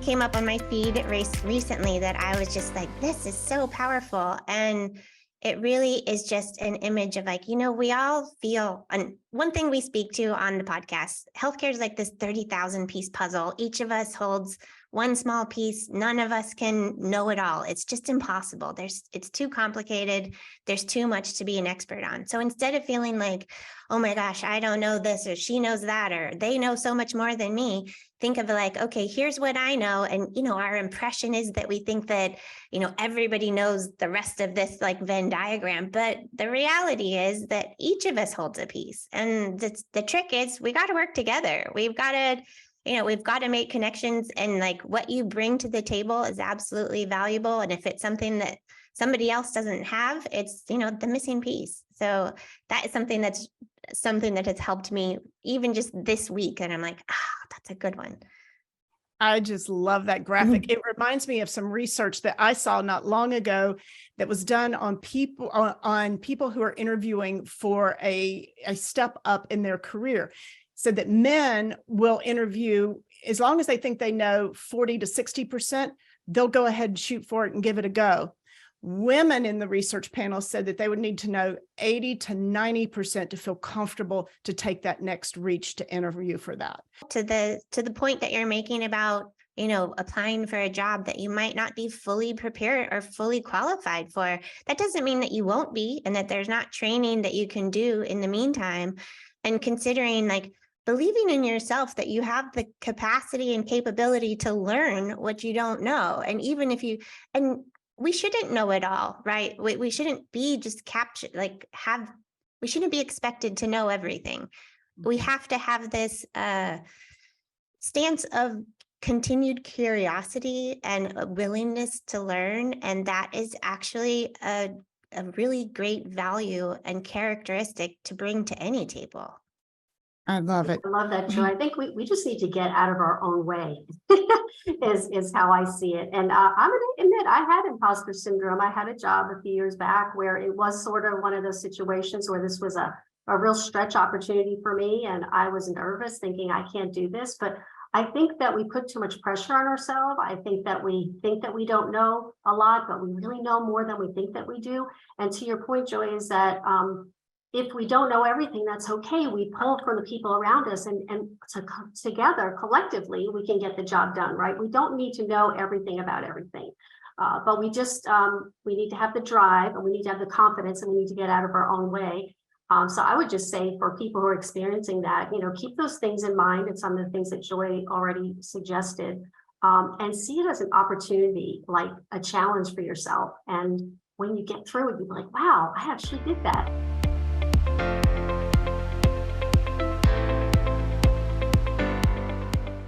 came up on my feed recently that I was just like, this is so powerful. And it really is just an image of like, we all feel, and one thing we speak to on the podcast, healthcare is like this 30,000 piece puzzle. Each of us holds one small piece. None of us can know it all. It's just impossible. It's too complicated. There's too much to be an expert on. So instead of feeling like, oh my gosh, I don't know this, or she knows that, or they know so much more than me, think of it like, okay, here's what I know. And, our impression is that we think that, everybody knows the rest of this like Venn diagram. But the reality is that each of us holds a piece. And the trick is we got to work together. We've got to make connections, and like what you bring to the table is absolutely valuable. And if it's something that somebody else doesn't have, it's, the missing piece. So that is something that has helped me even just this week. And I'm like, that's a good one. I just love that graphic. It reminds me of some research that I saw not long ago that was done on people who are interviewing for a step up in their career. Said that men will interview as long as they think they know 40 to 60%, they'll go ahead and shoot for it and give it a go. Women in the research panel said that they would need to know 80 to 90% to feel comfortable to take that next reach to interview for that. To the point that you're making about, applying for a job that you might not be fully prepared or fully qualified for, that doesn't mean that you won't be, and that there's not training that you can do in the meantime. And considering like believing in yourself that you have the capacity and capability to learn what you don't know. And even if we shouldn't know it all, right? We shouldn't be just we shouldn't be expected to know everything. We have to have this stance of continued curiosity and a willingness to learn. And that is actually a really great value and characteristic to bring to any table. I love it. I love that, Joy. I think we just need to get out of our own way is how I see it. And I'm going to admit I had imposter syndrome. I had a job a few years back where it was sort of one of those situations where this was a real stretch opportunity for me. And I was nervous thinking I can't do this. But I think that we put too much pressure on ourselves. I think that we don't know a lot, but we really know more than we think that we do. And to your point, Joy, is that if we don't know everything, that's okay. We pull from the people around us and together, collectively, we can get the job done, right? We don't need to know everything about everything, but we need to have the drive, and we need to have the confidence, and we need to get out of our own way. So I would just say for people who are experiencing that, keep those things in mind, and some of the things that Joy already suggested, and see it as an opportunity, like a challenge for yourself. And when you get through it, you'll be like, wow, I actually did that.